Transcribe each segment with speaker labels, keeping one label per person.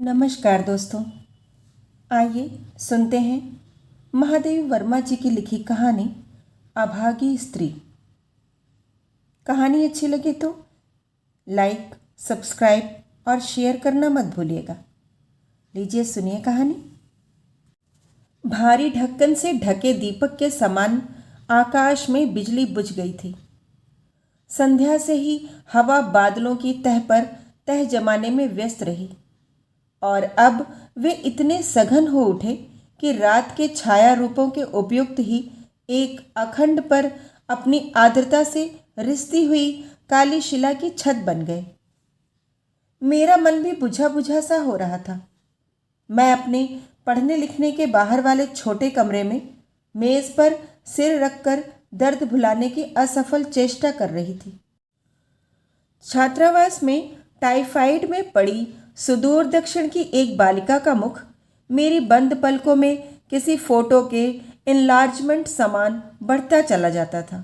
Speaker 1: नमस्कार दोस्तों। आइए सुनते हैं महादेवी वर्मा जी की लिखी कहानी अभागी स्त्री। कहानी अच्छी लगे तो लाइक, सब्सक्राइब और शेयर करना मत भूलिएगा। लीजिए सुनिए कहानी। भारी ढक्कन से ढके दीपक के समान आकाश में बिजली बुझ गई थी। संध्या से ही हवा बादलों की तह पर तह जमाने में व्यस्त रही और अब वे इतने सघन हो उठे कि रात के छाया रूपों के उपयुक्त ही एक अखंड पर अपनी आर्द्रता से रिसती हुई काली शिला की छत बन गए। मेरा मन भी बुझा बुझा सा हो रहा था। मैं अपने पढ़ने लिखने के बाहर वाले छोटे कमरे में मेज पर सिर रखकर दर्द भुलाने की असफल चेष्टा कर रही थी। छात्रावास में टाइफाइड में पड़ी सुदूर दक्षिण की एक बालिका का मुख मेरी बंद पलकों में किसी फोटो के इनलार्जमेंट समान बढ़ता चला जाता था।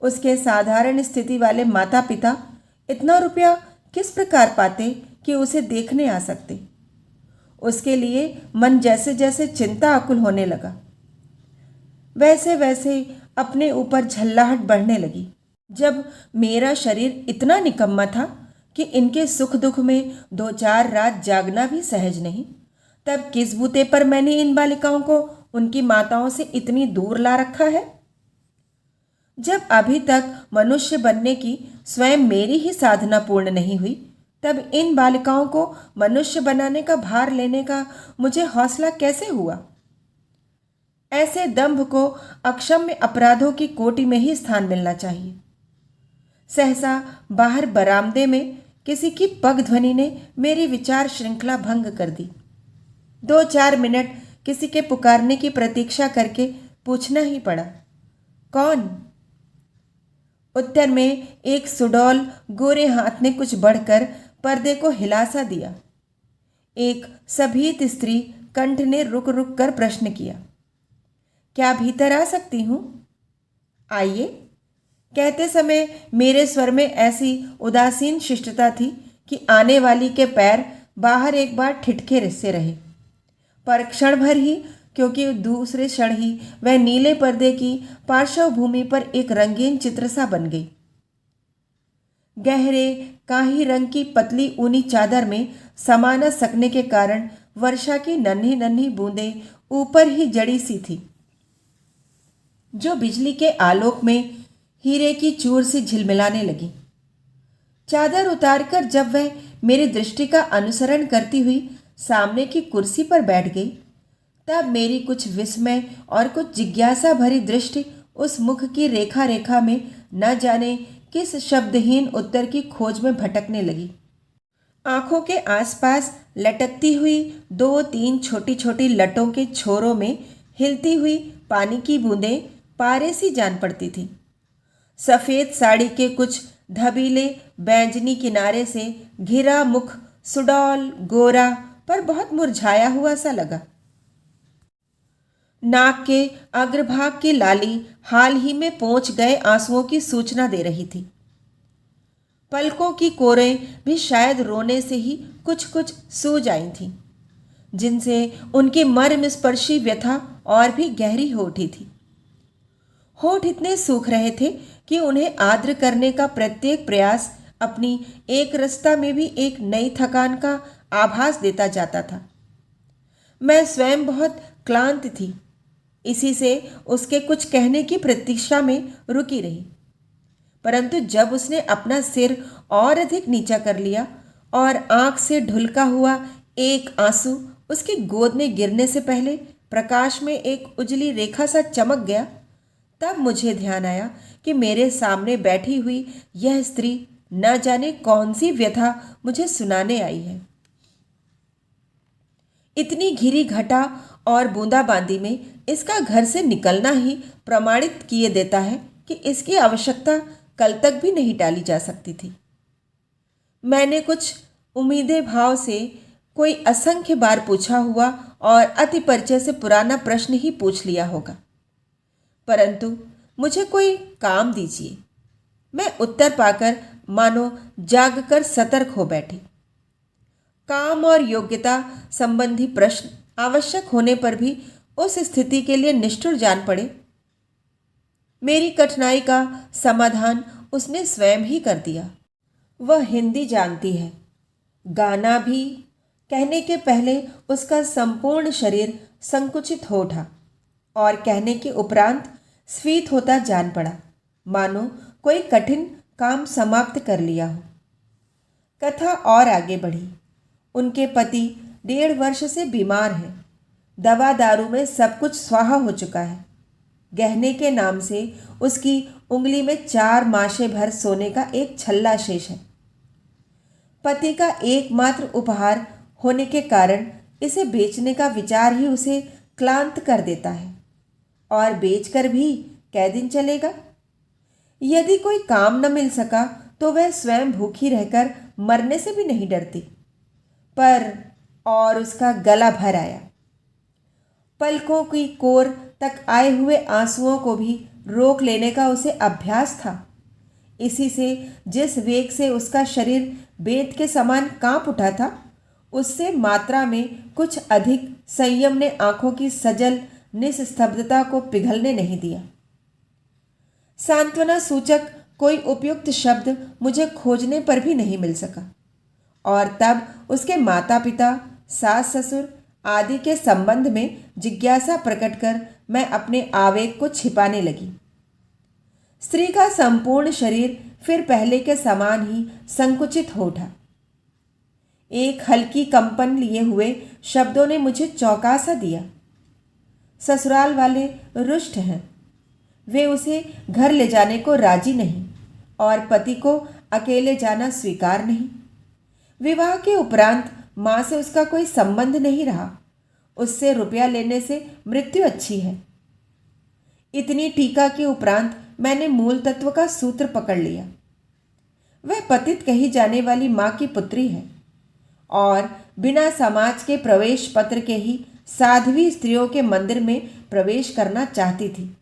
Speaker 1: उसके साधारण स्थिति वाले माता पिता इतना रुपया किस प्रकार पाते कि उसे देखने आ सकते। उसके लिए मन जैसे जैसे चिंता आकुल होने लगा, वैसे वैसे अपने ऊपर झल्लाहट बढ़ने लगी। जब मेरा शरीर इतना निकम्मा था कि इनके सुख दुख में 2-4 रात जागना भी सहज नहीं, तब किस बूते पर मैंने इन बालिकाओं को उनकी माताओं से इतनी दूर ला रखा है। जब अभी तक मनुष्य बनने की स्वयं मेरी ही साधना पूर्ण नहीं हुई, तब इन बालिकाओं को मनुष्य बनाने का भार लेने का मुझे हौसला कैसे हुआ। ऐसे दंभ को अक्षम्य अपराधों की कोटि में ही स्थान मिलना चाहिए। सहसा बाहर बरामदे में किसी की पग ध्वनि ने मेरी विचार श्रृंखला भंग कर दी। 2-4 मिनट किसी के पुकारने की प्रतीक्षा करके पूछना ही पड़ा, कौन? उत्तर में एक सुडौल गोरे हाथ ने कुछ बढ़कर पर्दे को हिला सा दिया। एक सभीत स्त्री कंठ ने रुक रुक कर प्रश्न किया, क्या भीतर आ सकती हूं? आइए। कहते समय मेरे स्वर में ऐसी उदासीन शिष्टता थी कि आने वाली के पैर बाहर एक बार ठिठके से रहे, पर क्षण भर ही, क्योंकि दूसरे क्षण ही वह नीले पर्दे की पार्श्व भूमि पर एक रंगीन चित्र सा बन गई। गहरे काही रंग की पतली ऊनी चादर में समा न सकने के कारण वर्षा की नन्ही नन्ही बूंदें ऊपर ही जड़ी सी थी, जो बिजली के आलोक में हीरे की चूर से झिलमिलाने लगी। चादर उतारकर जब वह मेरी दृष्टि का अनुसरण करती हुई सामने की कुर्सी पर बैठ गई, तब मेरी कुछ विस्मय और कुछ जिज्ञासा भरी दृष्टि उस मुख की रेखा रेखा में न जाने किस शब्दहीन उत्तर की खोज में भटकने लगी। आंखों के आसपास लटकती हुई 2-3 छोटी छोटी लटों के छोरों में हिलती हुई पानी की बूंदें पारे सी जान पड़ती थी। सफ़ेद साड़ी के कुछ धबीले बैंजनी किनारे से घिरा मुख सुडौल गोरा पर बहुत मुरझाया हुआ सा लगा। नाक के अग्रभाग की लाली हाल ही में पहुंच गए आंसुओं की सूचना दे रही थी। पलकों की कोरें भी शायद रोने से ही कुछ कुछ सूज आई थीं, जिनसे उनकी मर्मस्पर्शी व्यथा और भी गहरी हो उठी थी। होठ इतने सूख रहे थे कि उन्हें आर्द्र करने का प्रत्येक प्रयास अपनी एक रस्ता में भी एक नई थकान का आभास देता जाता था। मैं स्वयं बहुत क्लांत थी, इसी से उसके कुछ कहने की प्रतीक्षा में रुकी रही, परंतु जब उसने अपना सिर और अधिक नीचा कर लिया और आंख से ढुलका हुआ एक आंसू उसकी गोद में गिरने से पहले प्रकाश में एक उजली रेखा सा चमक गया, तब मुझे ध्यान आया कि मेरे सामने बैठी हुई यह स्त्री न जाने कौन सी व्यथा मुझे सुनाने आई है। इतनी घिरी घटा और बूंदाबांदी में इसका घर से निकलना ही प्रमाणित किए देता है कि इसकी आवश्यकता कल तक भी नहीं टाली जा सकती थी। मैंने कुछ उम्मीदे भाव से कोई असंख्य बार पूछा हुआ और अति परिचय से पुराना प्रश्न ही पूछ लिया होगा, परंतु मुझे कोई काम दीजिए। मैं उत्तर पाकर मानो जागकर सतर्क हो बैठी। काम और योग्यता संबंधी प्रश्न आवश्यक होने पर भी उस स्थिति के लिए निष्ठुर जान पड़े। मेरी कठिनाई का समाधान उसने स्वयं ही कर दिया। वह हिंदी जानती है, गाना भी। कहने के पहले उसका संपूर्ण शरीर संकुचित हो उठा और कहने के उपरांत स्फीत होता जान पड़ा, मानो कोई कठिन काम समाप्त कर लिया हो। कथा और आगे बढ़ी। उनके पति 1.5 वर्ष से बीमार हैं। दवा दारू में सब कुछ स्वाहा हो चुका है। गहने के नाम से उसकी उंगली में 4 माशे भर सोने का एक छल्ला शेष है। पति का एकमात्र उपहार होने के कारण इसे बेचने का विचार ही उसे क्लांत कर देता है। और बेचकर भी कै दिन चलेगा? यदि कोई काम न मिल सका तो वह स्वयं भूखी रहकर मरने से भी नहीं डरती। पर और उसका गला भर आया। पलकों की कोर तक आए हुए आंसुओं को भी रोक लेने का उसे अभ्यास था। इसी से जिस वेग से उसका शरीर बेत के समान कांप उठा था, उससे मात्रा में कुछ अधिक संयम ने आंखों की सजल निस्तब्धता को पिघलने नहीं दिया। सांत्वना सूचक कोई उपयुक्त शब्द मुझे खोजने पर भी नहीं मिल सका। और तब उसके माता पिता, सास ससुर आदि के संबंध में जिज्ञासा प्रकट कर मैं अपने आवेग को छिपाने लगी। स्त्री का संपूर्ण शरीर फिर पहले के समान ही संकुचित हो उठा। एक हल्की कंपन लिए हुए शब्दों ने मुझे चौंका सा दिया। ससुराल वाले रुष्ट हैं। वे उसे घर ले जाने को राजी नहीं और पति को अकेले जाना स्वीकार नहीं। विवाह के उपरांत माँ से उसका कोई संबंध नहीं रहा। उससे रुपया लेने से मृत्यु अच्छी है। इतनी टीका के उपरांत मैंने मूल तत्व का सूत्र पकड़ लिया। वह पतित कही जाने वाली माँ की पुत्री है और बिना समाज के प्रवेश पत्र के ही साध्वी स्त्रियों के मंदिर में प्रवेश करना चाहती थी।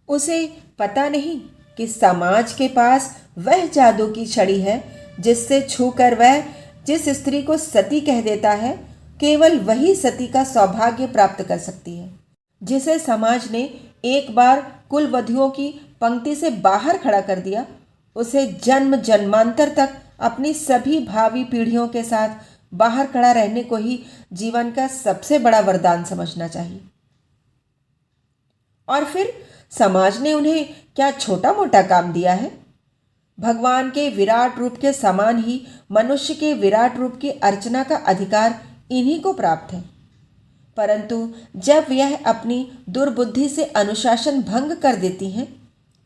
Speaker 1: उसे पता नहीं कि समाज के पास वह जादू की छड़ी है जिससे छूकर वह जिस स्त्री को सती कह देता है, केवल वही सती का सौभाग्य प्राप्त कर सकती है। जिसे समाज ने एक बार कुलवधुओं की पंक्ति से बाहर खड़ा कर दिया, उसे जन्म जन्मांतर तक अपनी सभी भावी पीढ़ियों के साथ बाहर खड़ा रहने को ही जीवन का सबसे बड़ा वरदान समझना चाहिए। और फिर समाज ने उन्हें क्या छोटा मोटा काम दिया है? भगवान के विराट रूप के समान ही मनुष्य के विराट रूप की अर्चना का अधिकार इन्हीं को प्राप्त है। परंतु जब यह अपनी दुर्बुद्धि से अनुशासन भंग कर देती हैं,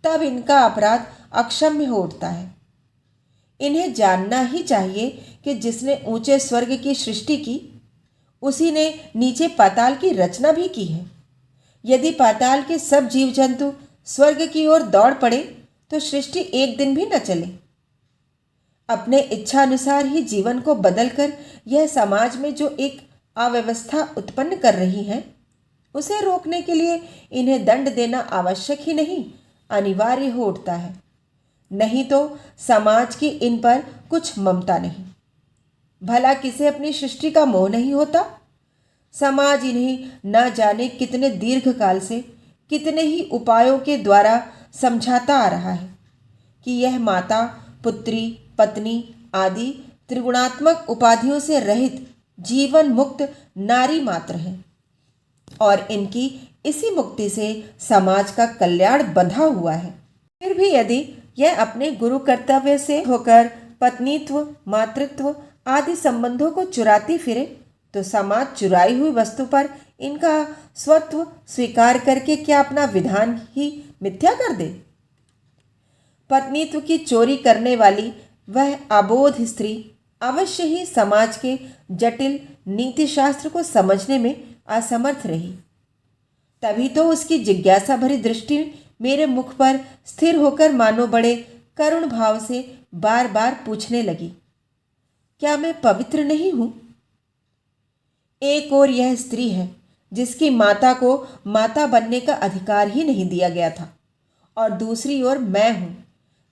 Speaker 1: तब इनका अपराध अक्षम्य हो उठता है। इन्हें जानना ही चाहिए कि जिसने ऊंचे स्वर्ग की सृष्टि की, उसी ने नीचे पाताल की रचना भी की है। यदि पाताल के सब जीव जंतु स्वर्ग की ओर दौड़ पड़े तो सृष्टि एक दिन भी न चले। अपने इच्छानुसार ही जीवन को बदलकर यह समाज में जो एक अव्यवस्था उत्पन्न कर रही है, उसे रोकने के लिए इन्हें दंड देना आवश्यक ही नहीं, अनिवार्य हो उठता है। नहीं तो समाज की इन पर कुछ ममता नहीं। भला किसे अपनी सृष्टि का मोह नहीं होता? समाज इन्हें न जाने कितने दीर्घ काल से कितने ही उपायों के द्वारा समझाता आ रहा है कि यह माता, पुत्री, पत्नी आदि त्रिगुणात्मक उपाधियों से रहित जीवन मुक्त नारी मात्र है और इनकी इसी मुक्ति से समाज का कल्याण बंधा हुआ है। फिर भी यदि यह अपने गुरु कर्तव्य से होकर पत्नीत्व, मातृत्व आदि संबंधों को चुराती फिरे, तो समाज चुराई हुई वस्तु पर इनका स्वत्व स्वीकार करके क्या अपना विधान ही मिथ्या कर दे? पत्नीत्व की चोरी करने वाली वह अबोध स्त्री अवश्य ही समाज के जटिल नीति शास्त्र को समझने में असमर्थ रही। तभी तो उसकी जिज्ञासा भरी दृष्टि मेरे मुख पर स्थिर होकर मानो बड़े करुण भाव से बार बार पूछने लगी, क्या मैं पवित्र नहीं हूं? एक ओर यह स्त्री है जिसकी माता को माता बनने का अधिकार ही नहीं दिया गया था, और दूसरी ओर मैं हूं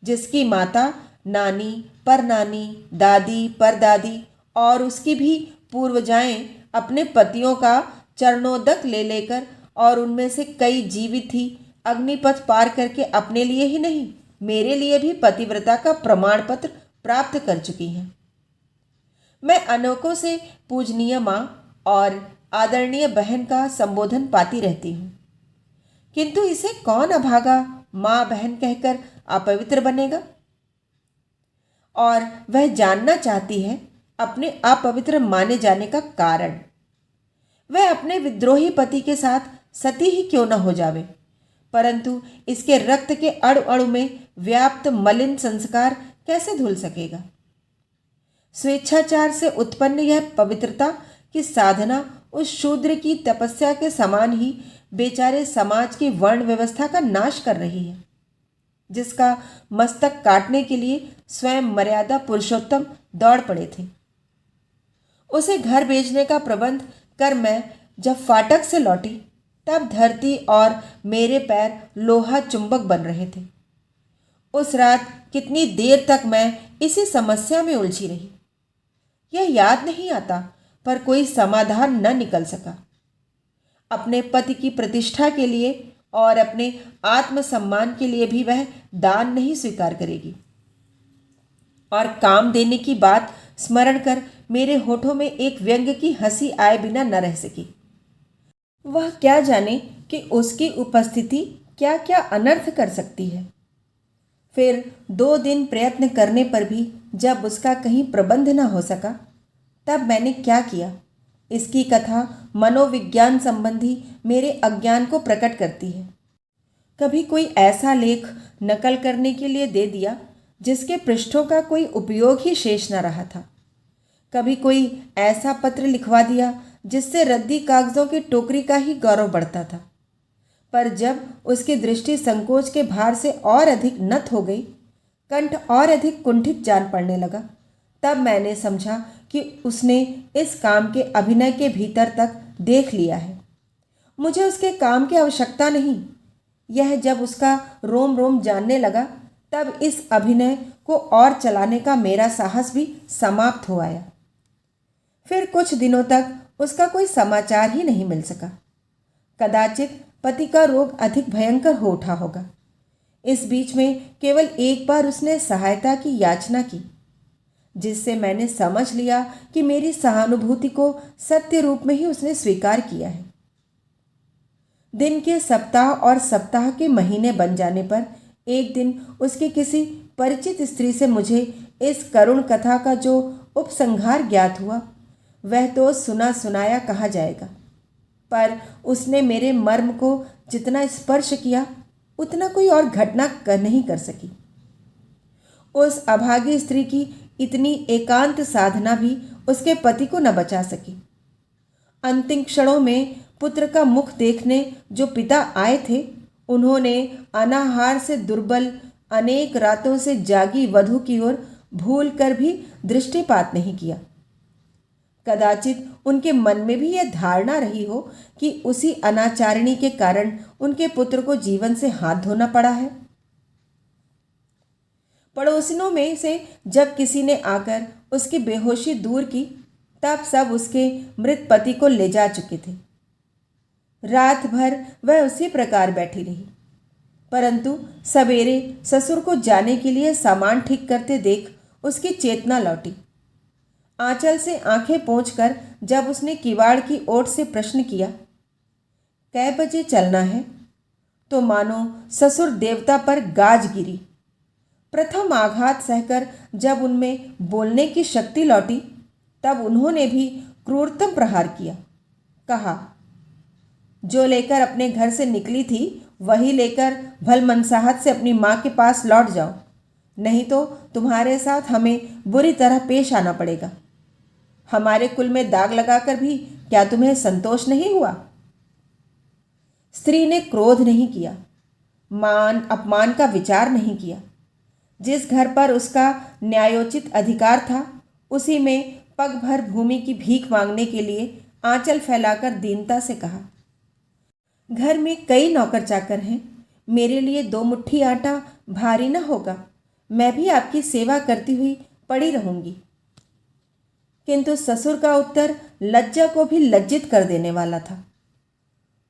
Speaker 1: जिसकी माता, नानी, परनानी, दादी, परदादी और उसकी भी पूर्वजाएं अपने पतियों का चरणोदक ले लेकर, और उनमें से कई जीवित ही अग्निपथ पार करके अपने लिए ही नहीं, मेरे लिए भी पतिव्रता का प्रमाण पत्र प्राप्त कर चुकी हैं। मैं अनोखों से पूजनीय माँ और आदरणीय बहन का संबोधन पाती रहती हूँ, किंतु इसे कौन अभागा माँ बहन कहकर अपवित्र बनेगा? और वह जानना चाहती है अपने अपवित्र माने जाने का कारण। वह अपने विद्रोही पति के साथ सती ही क्यों न हो जावे, परंतु इसके रक्त के अणु अणु में व्याप्त मलिन संस्कार कैसे धुल सकेगा? स्वेच्छाचार से उत्पन्न यह पवित्रता की साधना उस शूद्र की तपस्या के समान ही बेचारे समाज की वर्ण व्यवस्था का नाश कर रही है, जिसका मस्तक काटने के लिए स्वयं मर्यादा पुरुषोत्तम दौड़ पड़े थे। उसे घर भेजने का प्रबंध कर मैं जब फाटक से लौटी, तब धरती और मेरे पैर लोहा चुंबक बन रहे थे। उस रात कितनी देर तक मैं इसी समस्या में उलझी रही, यह याद नहीं आता, पर कोई समाधान न निकल सका। अपने पति की प्रतिष्ठा के लिए और अपने आत्मसम्मान के लिए भी वह दान नहीं स्वीकार करेगी, और काम देने की बात स्मरण कर मेरे होठों में एक व्यंग की हंसी आए बिना न रह सकी। वह क्या जाने कि उसकी उपस्थिति क्या क्या अनर्थ कर सकती है। फिर 2 दिन प्रयत्न करने पर भी जब उसका कहीं प्रबंध न हो सका, तब मैंने क्या किया, इसकी कथा मनोविज्ञान संबंधी मेरे अज्ञान को प्रकट करती है। कभी कोई ऐसा लेख नकल करने के लिए दे दिया जिसके पृष्ठों का कोई उपयोग ही शेष न रहा था। कभी कोई ऐसा पत्र लिखवा दिया जिससे रद्दी कागजों की टोकरी का ही गौरव बढ़ता था। पर जब उसकी दृष्टि संकोच के भार से और अधिक नत हो गई, कंठ और अधिक कुंठित जान पड़ने लगा, तब मैंने समझा कि उसने इस काम के अभिनय के भीतर तक देख लिया है। मुझे उसके काम की आवश्यकता नहीं। यह जब उसका रोम रोम जानने लगा, तब इस अभिनय को और चलाने का मेरा साहस भी समाप्त हो आया। फिर कुछ दिनों तक उसका कोई समाचार ही नहीं मिल सका। कदाचित पति का रोग अधिक भयंकर हो उठा होगा। इस बीच में केवल एक बार उसने सहायता की याचना की, जिससे मैंने समझ लिया कि मेरी सहानुभूति को सत्य रूप में ही उसने स्वीकार किया है। दिन के सप्ताह और सप्ताह के महीने बन जाने पर एक दिन उसकी किसी परिचित स्त्री से मुझे इस करुण कथा का जो उपसंहार ज्ञात हुआ, वह तो सुना सुनाया कहा जाएगा, पर उसने मेरे मर्म को जितना स्पर्श किया उतना कोई और घटना नहीं कर सकी। उस अभागी स्त्री की इतनी एकांत साधना भी उसके पति को न बचा सकी। अंतिम क्षणों में पुत्र का मुख देखने जो पिता आए थे, उन्होंने अनाहार से दुर्बल अनेक रातों से जागी वधू की ओर भूल कर भी दृष्टिपात नहीं किया। कदाचित उनके मन में भी यह धारणा रही हो कि उसी अनाचारिणी के कारण उनके पुत्र को जीवन से हाथ धोना पड़ा है। पड़ोसिनों में से जब किसी ने आकर उसकी बेहोशी दूर की, तब सब उसके मृत पति को ले जा चुके थे। रात भर वह उसी प्रकार बैठी रही, परंतु सवेरे ससुर को जाने के लिए सामान ठीक करते देख उसकी चेतना लौटी। आंचल से आंखें पोंछकर जब उसने किवाड़ की ओट से प्रश्न किया, कै बजे चलना है, तो मानो ससुर देवता पर गाज गिरी। प्रथम आघात सहकर जब उनमें बोलने की शक्ति लौटी, तब उन्होंने भी क्रूरतम प्रहार किया। कहा, जो लेकर अपने घर से निकली थी वही लेकर भलमनसाहत से अपनी माँ के पास लौट जाओ, नहीं तो तुम्हारे साथ हमें बुरी तरह पेश आना पड़ेगा। हमारे कुल में दाग लगाकर भी क्या तुम्हें संतोष नहीं हुआ? स्त्री ने क्रोध नहीं किया, मान अपमान का विचार नहीं किया। जिस घर पर उसका न्यायोचित अधिकार था, उसी में पग भर भूमि की भीख मांगने के लिए आंचल फैलाकर दीनता से कहा, घर में कई नौकर चाकर हैं, मेरे लिए 2 मुट्ठी आटा भारी न होगा। मैं भी आपकी सेवा करती हुई पड़ी रहूंगी। किंतु ससुर का उत्तर लज्जा को भी लज्जित कर देने वाला था।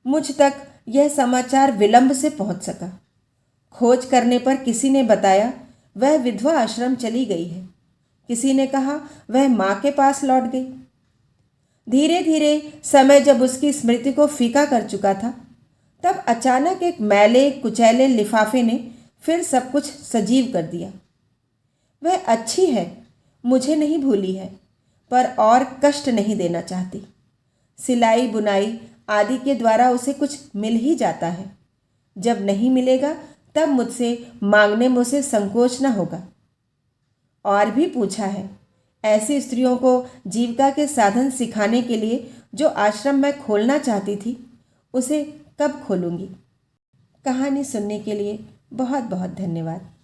Speaker 1: मुझ तक यह समाचार विलंब से पहुंच सका। खोज करने पर किसी ने बताया वह विधवा आश्रम चली गई है। किसी ने कहा वह माँ के पास लौट गई। धीरे धीरे समय जब उसकी स्मृति को फीका कर चुका था, तब अचानक एक मैले कुचैले लिफाफे ने फिर सब कुछ सजीव कर दिया। वह अच्छी है, मुझे नहीं भूली है, पर और कष्ट नहीं देना चाहती। सिलाई बुनाई आदि के द्वारा उसे कुछ मिल ही जाता है। जब नहीं मिलेगा तब मुझसे मांगने में उसे संकोच न होगा। और भी पूछा है, ऐसी स्त्रियों को जीविका के साधन सिखाने के लिए जो आश्रम मैं खोलना चाहती थी, उसे कब खोलूंगी। कहानी सुनने के लिए बहुत बहुत धन्यवाद।